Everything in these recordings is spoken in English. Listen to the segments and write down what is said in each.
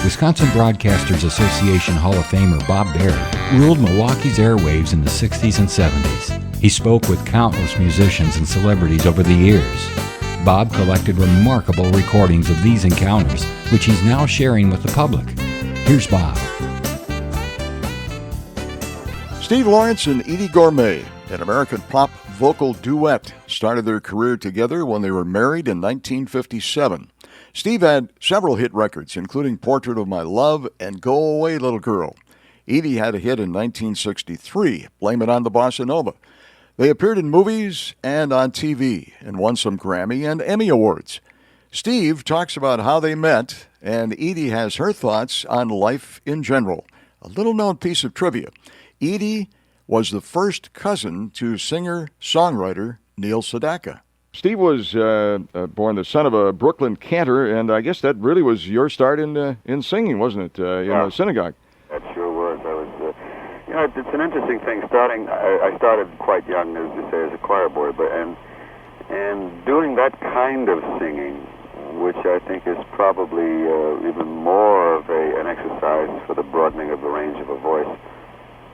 Wisconsin Broadcasters Association Hall of Famer Bob Berry ruled Milwaukee's airwaves in the 60s and 70s. He spoke with countless musicians and celebrities over the years. Bob collected remarkable recordings of these encounters, which he's now sharing with the public. Here's Bob. Steve Lawrence and Eydie Gorme, an American pop vocal duet, started their career together when they were married in 1957. Steve had several hit records, including Portrait of My Love and Go Away Little Girl. Eydie had a hit in 1963, Blame It on the Bossa Nova. They appeared in movies and on TV and won some Grammy and Emmy awards. Steve talks about how they met, and Eydie has her thoughts on life in general. A little-known piece of trivia. Eydie was the first cousin to singer-songwriter Neil Sedaka. Steve was born the son of a Brooklyn cantor, and I guess that really was your start in singing, wasn't it, in a synagogue? That sure was. I was, it's an interesting thing. I started quite young, as you say, as a choir boy, and doing that kind of singing, which I think is probably even more of an exercise for the broadening of the range of a voice.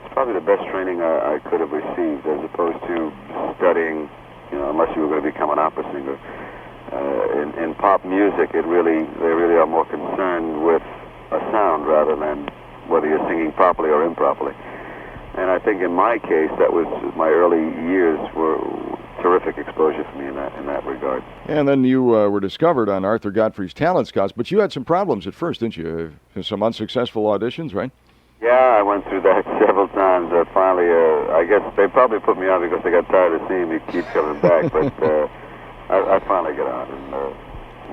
It's probably the best training I could have received, as opposed to studying, unless you were going to become an opera singer. In pop music, they really are more concerned with a sound rather than whether you're singing properly or improperly. And I think in my case, that was my early years were terrific exposure for me in that regard. And then you were discovered on Arthur Godfrey's Talent Scouts, but you had some problems at first, didn't you? Some unsuccessful auditions, right? Yeah, I went through that several times. Finally, I guess they probably put me on because they got tired of seeing me keep coming back. But I finally got on and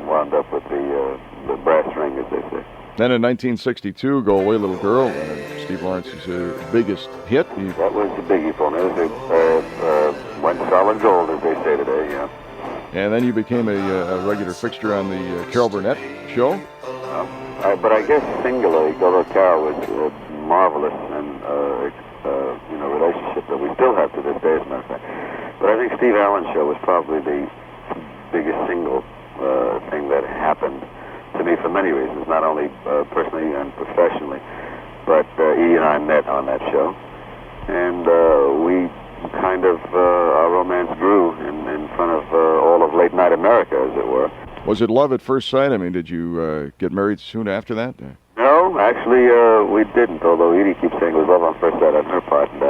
wound up with the brass ring, as they say. Then in 1962, Go Away Little Girl, Steve Lawrence's biggest hit. That was the biggie for me. It went solid gold, as they say today, yeah. And then you became a regular fixture on the Carol Burnett show? But I guess singularly, Go Carol was a marvelous and relationship that we still have to this day, as a matter of fact. But I think Steve Allen's show was probably the biggest single thing that happened to me for many reasons, not only personally and professionally, but Eydie and I met on that show, and we kind of, our romance grew in front of all of late night America, as it were. Was it love at first sight? I mean, did you get married soon after that? No, actually, we didn't, although Eydie keeps saying it was love on first sight on her part. And,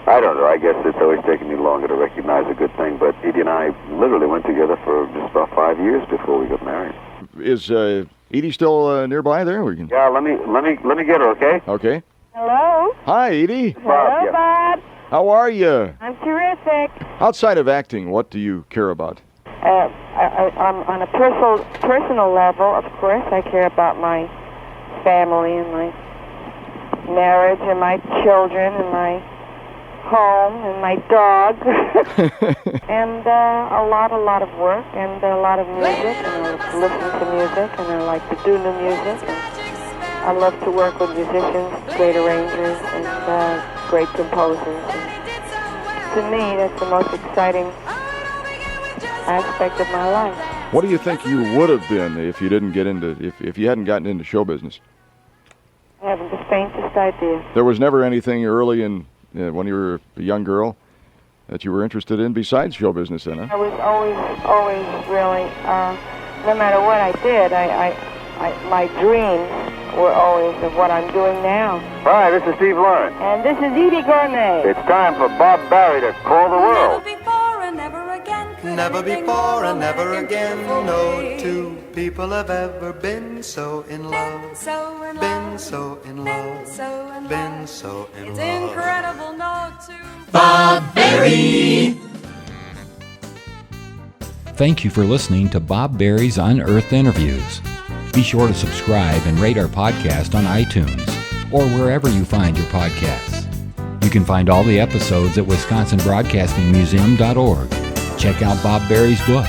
I don't know, I guess it's always taken me longer to recognize a good thing, but Eydie and I literally went together for just about 5 years before we got married. Is Eydie still nearby there? Yeah, let me get her, okay? Okay. Hello? Hi, Eydie. Hello, Bob. How are you? I'm terrific. Outside of acting, what do you care about? On a personal level, of course, I care about my family and my marriage and my children and my home and my dog and a lot of work and a lot of music, and I listen to music and I like to do new music, and I love to work with musicians, great arrangers and great composers. And to me, that's the most exciting aspect of my life. What do you think you would have been if you didn't get into if you hadn't gotten into show business? I haven't the faintest idea. There was never anything early in when you were a young girl that you were interested in besides show business, then, huh? I was always really, no matter what I did, my dreams were always of what I'm doing now. Hi, this is Steve Lawrence. And this is Eydie Gorme. It's time for Bob Berry to call the world. Never before and never again. Never before and never again. No two people have ever been so in love. Been so in love. Been so in love. Been so in love. It's incredible, no two. Bob Berry. Thank you for listening to Bob Berry's Unearthed Interviews. Be sure to subscribe and rate our podcast on iTunes or wherever you find your podcasts. You can find all the episodes at wisconsinbroadcastingmuseum.org. Check out Bob Berry's book,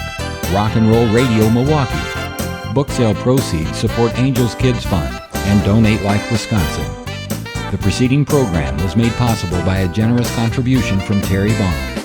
Rock and Roll Radio Milwaukee. Book sale proceeds support Angels Kids Fund and Donate Like Wisconsin. The preceding program was made possible by a generous contribution from Terry Vaughn.